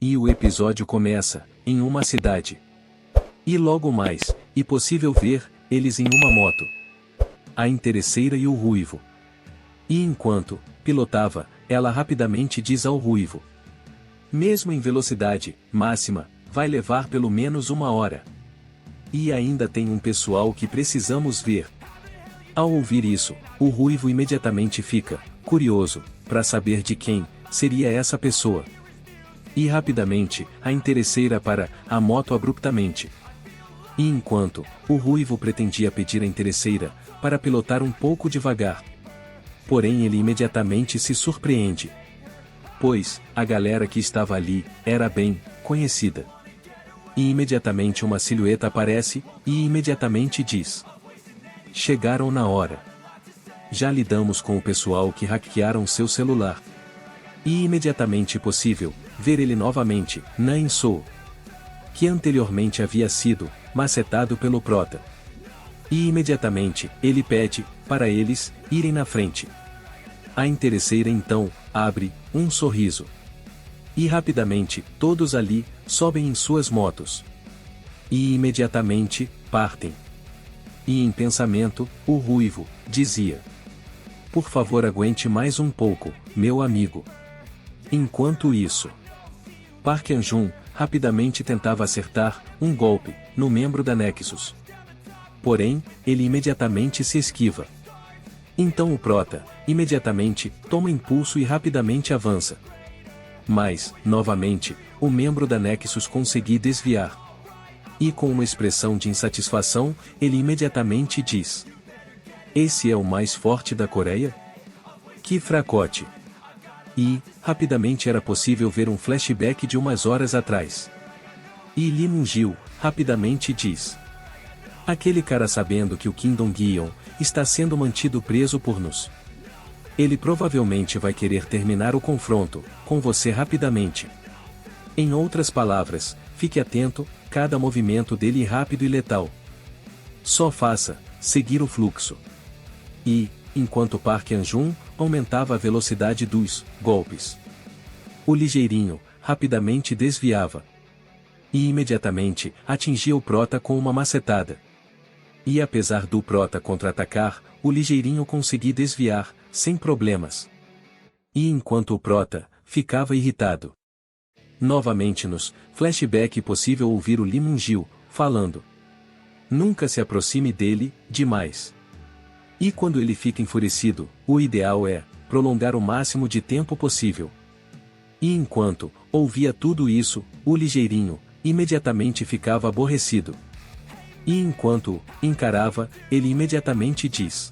E o episódio começa, em uma cidade. E logo mais, é possível ver, eles em uma moto. A interesseira e o ruivo. E enquanto pilotava, ela rapidamente diz ao ruivo: mesmo em velocidade máxima, vai levar pelo menos 1 hora. E ainda tem um pessoal que precisamos ver. Ao ouvir isso, o ruivo imediatamente fica curioso para saber de quem seria essa pessoa. E rapidamente, a interesseira para a moto abruptamente. E enquanto o ruivo pretendia pedir à interesseira para pilotar um pouco devagar. Porém ele imediatamente se surpreende. Pois, a galera que estava ali, era bem conhecida. E imediatamente uma silhueta aparece, e imediatamente diz: chegaram na hora. Já lidamos com o pessoal que hackearam seu celular. E imediatamente possível ver ele novamente, Nan Sou, que anteriormente havia sido macetado pelo Prota. E imediatamente ele pede para eles irem na frente. A interesseira então abre um sorriso. E rapidamente todos ali sobem em suas motos. E imediatamente partem. E em pensamento, o ruivo dizia: por favor, aguente mais um pouco, meu amigo. Enquanto isso, Park An-jun rapidamente tentava acertar um golpe no membro da Nexus. Porém, ele imediatamente se esquiva. Então o Prota imediatamente toma impulso e rapidamente avança. Mas, novamente, o membro da Nexus conseguiu desviar. E com uma expressão de insatisfação, ele imediatamente diz: esse é o mais forte da Coreia? Que fracote! E, rapidamente era possível ver um flashback de umas horas atrás. E Lee Moon-gil rapidamente diz: aquele cara, sabendo que o Kim Dong-yeon está sendo mantido preso por nos, ele provavelmente vai querer terminar o confronto com você rapidamente. Em outras palavras, fique atento, cada movimento dele é rápido e letal. Só faça seguir o fluxo. E, enquanto Park An-jun aumentava a velocidade dos golpes, o ligeirinho rapidamente desviava. E imediatamente atingia o Prota com uma macetada. E apesar do Prota contra-atacar, o ligeirinho conseguia desviar, sem problemas. E enquanto o Prota ficava irritado. Novamente nos flashback é possível ouvir o Lee Moon-gil falando: nunca se aproxime dele demais. E quando ele fica enfurecido, o ideal é prolongar o máximo de tempo possível. E enquanto ouvia tudo isso, o ligeirinho imediatamente ficava aborrecido. E enquanto o encarava, ele imediatamente diz: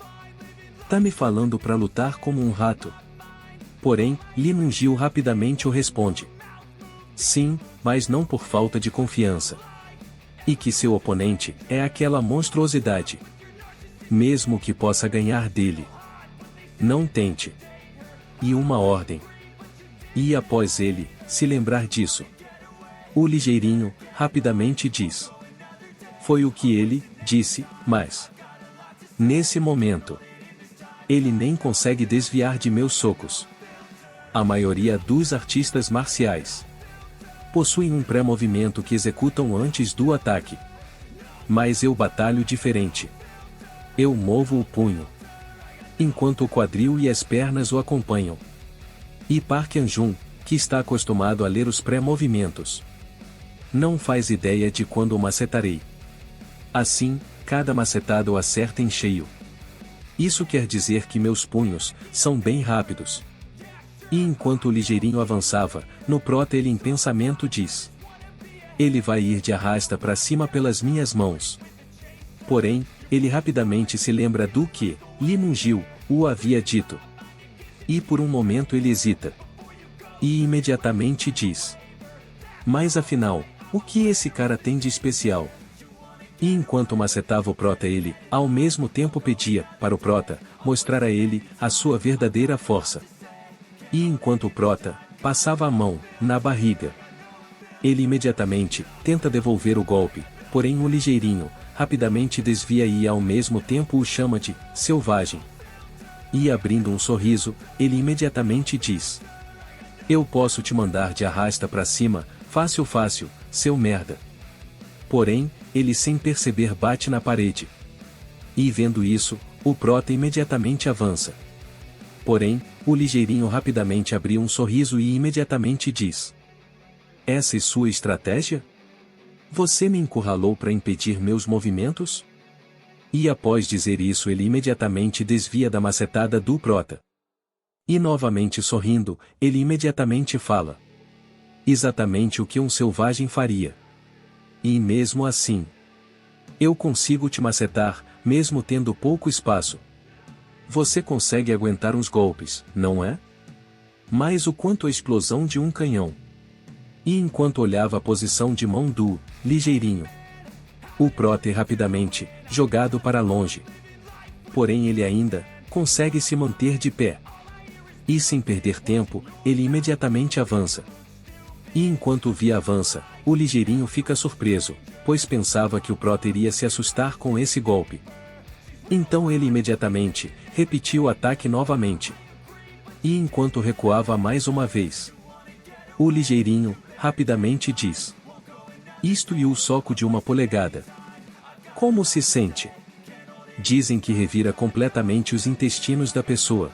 tá me falando para lutar como um rato? Porém, Lee Moon-gil rapidamente o responde: sim, mas não por falta de confiança. E que seu oponente é aquela monstruosidade. Mesmo que possa ganhar dele, não tente. E uma ordem. E após ele se lembrar disso, o ligeirinho rapidamente diz: foi o que ele disse, mas nesse momento ele nem consegue desviar de meus socos. A maioria dos artistas marciais possuem um pré-movimento que executam antes do ataque. Mas eu batalho diferente. Eu movo o punho, enquanto o quadril e as pernas o acompanham. E Park An-jun, que está acostumado a ler os pré-movimentos, não faz ideia de quando o macetarei. Assim, cada macetada o acerta em cheio. Isso quer dizer que meus punhos são bem rápidos. E enquanto o ligeirinho avançava, no Prota ele em pensamento diz: ele vai ir de arrasta para cima pelas minhas mãos. Porém, ele rapidamente se lembra do que Lee Moon-gil o havia dito. E por um momento ele hesita. E imediatamente diz: mas afinal, o que esse cara tem de especial? E enquanto macetava o Prota, ele, ao mesmo tempo pedia para o Prota mostrar a ele a sua verdadeira força. E enquanto o Prota passava a mão na barriga, ele imediatamente tenta devolver o golpe, porém o ligeirinho rapidamente desvia e ao mesmo tempo o chama de selvagem. E abrindo um sorriso, ele imediatamente diz: Eu posso te mandar de arrasta pra cima, fácil fácil, seu merda. Porém, ele sem perceber bate na parede. E vendo isso, o prota imediatamente avança. Porém, o ligeirinho rapidamente abriu um sorriso e imediatamente diz: essa é sua estratégia? Você me encurralou para impedir meus movimentos? E após dizer isso ele imediatamente desvia da macetada do prota. E novamente sorrindo, ele imediatamente fala: exatamente o que um selvagem faria. E mesmo assim, eu consigo te macetar, mesmo tendo pouco espaço. Você consegue aguentar uns golpes, não é? Mas o quanto a explosão de um canhão. E enquanto olhava a posição de mão do ligeirinho, o prota é rapidamente jogado para longe. Porém ele ainda consegue se manter de pé. E sem perder tempo, ele imediatamente avança. E enquanto o via avança, o ligeirinho fica surpreso, pois pensava que o prota iria se assustar com esse golpe. Então ele imediatamente repetiu o ataque novamente. E enquanto recuava mais uma vez, o ligeirinho rapidamente diz: isto e o soco de 1 polegada. Como se sente? Dizem que revira completamente os intestinos da pessoa.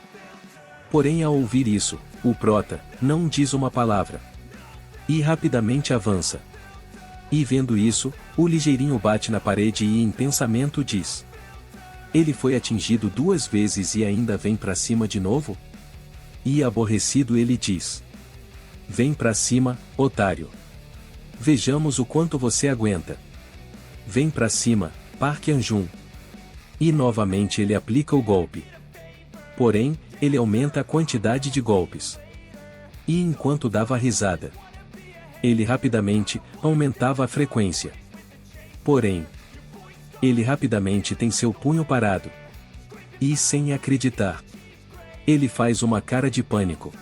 Porém ao ouvir isso, o prota não diz uma palavra. E rapidamente avança. E vendo isso, o ligeirinho bate na parede e em pensamento diz: ele foi atingido 2 vezes e ainda vem pra cima de novo? E aborrecido ele diz: vem pra cima, otário. Vejamos o quanto você aguenta. Vem pra cima, Park Anjun. E novamente ele aplica o golpe. Porém, ele aumenta a quantidade de golpes. E enquanto dava risada, ele rapidamente aumentava a frequência. Porém, ele rapidamente tem seu punho parado. E sem acreditar, ele faz uma cara de pânico.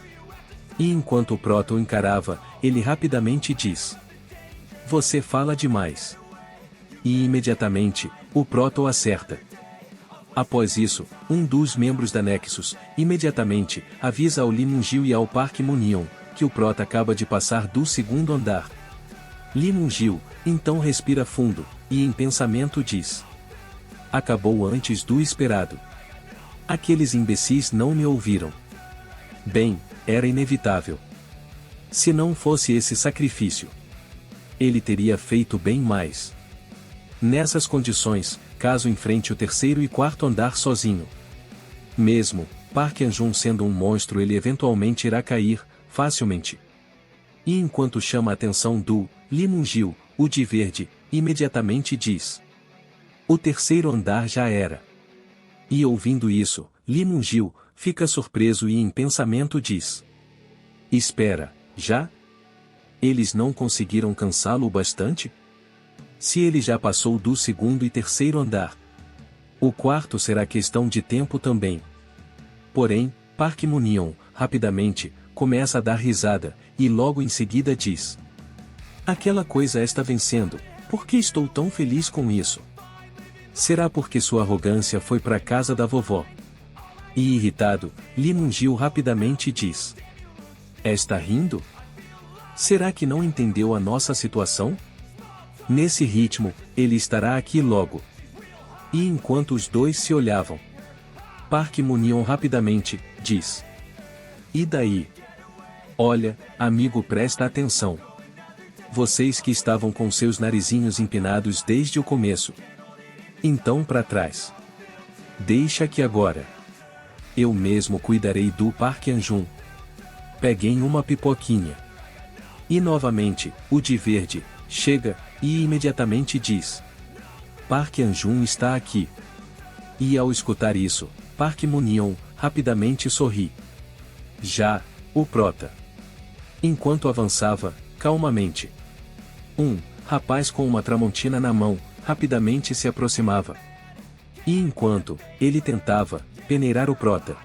E enquanto o prota o encarava, ele rapidamente diz: você fala demais. E imediatamente, o prota o acerta. Após isso, um dos membros da Nexus, imediatamente, avisa ao Lee Mun-gil e ao Park Mun-yeon, que o prota acaba de passar do 2º andar. Lee Mun-gil, então respira fundo, e em pensamento diz: acabou antes do esperado. Aqueles imbecis não me ouviram. Bem, era inevitável. Se não fosse esse sacrifício, ele teria feito bem mais. Nessas condições, caso enfrente o 3º e 4º andar sozinho. Mesmo, Park Anjun sendo um monstro ele eventualmente irá cair, facilmente. E enquanto chama a atenção do Lee Mun-gil, o de verde, imediatamente diz: o 3º andar já era. E ouvindo isso, Lee Mun-gil fica surpreso e em pensamento diz: espera, já? Eles não conseguiram cansá-lo o bastante? Se ele já passou do 2º e 3º andar, o 4º será questão de tempo também. Porém, Park Mun-yeon, rapidamente, começa a dar risada, e logo em seguida diz: aquela coisa está vencendo, por que estou tão feliz com isso? Será porque sua arrogância foi para casa da vovó? E irritado, Lee Mun-gil rapidamente diz: está rindo? Será que não entendeu a nossa situação? Nesse ritmo, ele estará aqui logo. E enquanto os dois se olhavam, Park Mun-yeon rapidamente diz: e daí? Olha, amigo, presta atenção. Vocês que estavam com seus narizinhos empinados desde o começo. Então para trás. Deixa que agora eu mesmo cuidarei do Park Anjun. Peguem uma pipoquinha. E novamente, o de verde chega e imediatamente diz: Park Anjun está aqui. E ao escutar isso, Park Mun-yeon rapidamente sorri. Já o prota, enquanto avançava calmamente, um rapaz com uma tramontina na mão rapidamente se aproximava. E enquanto ele tentava peneirar o prota,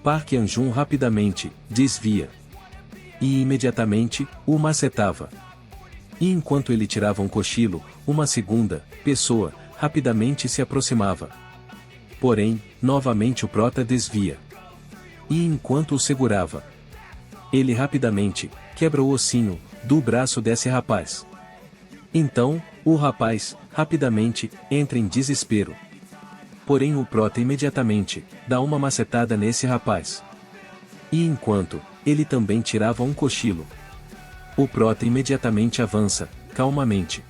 Park Anjun rapidamente desvia. E imediatamente o macetava. E enquanto ele tirava um cochilo, uma segunda pessoa rapidamente se aproximava. Porém, novamente o prota desvia. E enquanto o segurava, ele rapidamente quebra o ossinho do braço desse rapaz. Então, o rapaz, rapidamente, entra em desespero. Porém o prota imediatamente dá uma macetada nesse rapaz. E enquanto ele também tirava um cochilo, o prota imediatamente avança, calmamente.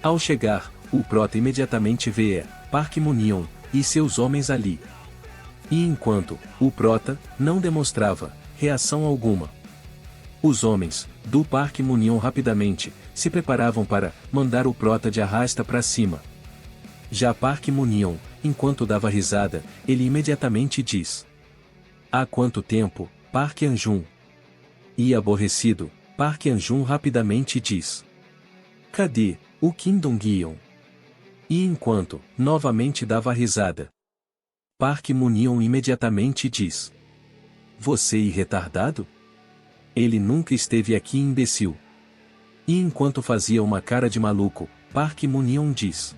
Ao chegar, o prota imediatamente vê Park Mun-yeon e seus homens ali. E enquanto o prota não demonstrava reação alguma, os homens do Park Mun-yeon rapidamente se preparavam para mandar o prota de arrasta para cima. Já Park Mun-yeon, enquanto dava risada, ele imediatamente diz: há quanto tempo, Park An-jun? E aborrecido, Park An-jun rapidamente diz: cadê o Kim Dong-yeon? E enquanto novamente dava risada, Park Mun-yeon imediatamente diz: você é retardado? Ele nunca esteve aqui, imbecil. E enquanto fazia uma cara de maluco, Park Mun-yeon diz: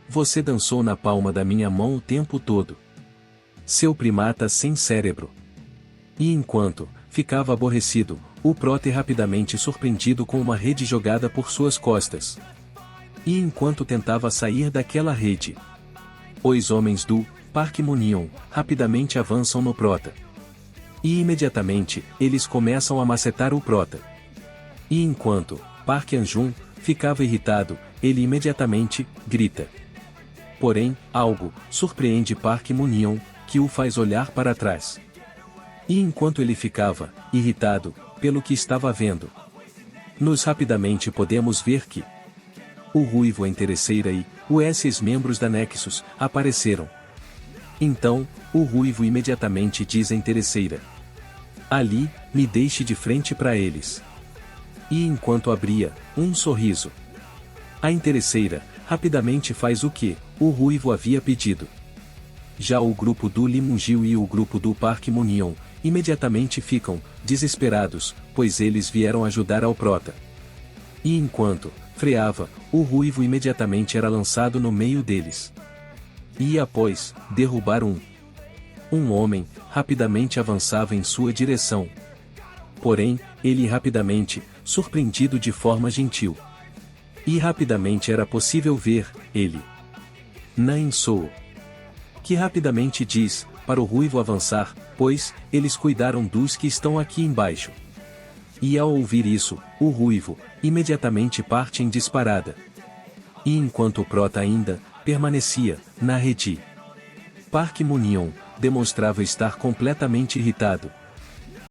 você dançou na palma da minha mão o tempo todo. Seu primata sem cérebro. E enquanto ficava aborrecido, o prota rapidamente surpreendido com uma rede jogada por suas costas. E enquanto tentava sair daquela rede, os homens do Park Mun-yeon rapidamente avançam no prota. E imediatamente, eles começam a macetar o prota. E enquanto Park An-jun ficava irritado, ele imediatamente grita. Porém, algo surpreende Park Mun-yeon, que o faz olhar para trás. E enquanto ele ficava irritado pelo que estava vendo, nós rapidamente podemos ver que o Ruivo, a Interesseira e os membros da Nexus apareceram. Então, o Ruivo imediatamente diz à Interesseira: ali, me deixe de frente para eles. E enquanto abria um sorriso, a Interesseira rapidamente faz o que o Ruivo havia pedido. Já o grupo do Lee Mun-gil e o grupo do Park Mun-yeon imediatamente ficam desesperados, pois eles vieram ajudar ao prota. E enquanto freava, o Ruivo imediatamente era lançado no meio deles. E após derrubar um homem, rapidamente avançava em sua direção. Porém, ele rapidamente, surpreendido de forma gentil. E rapidamente era possível ver ele. Nain-soo, que rapidamente diz para o Ruivo avançar, pois eles cuidaram dos que estão aqui embaixo. E ao ouvir isso, o Ruivo imediatamente parte em disparada. E enquanto o prota ainda permanecia na rede, Park Mun-yeon demonstrava estar completamente irritado,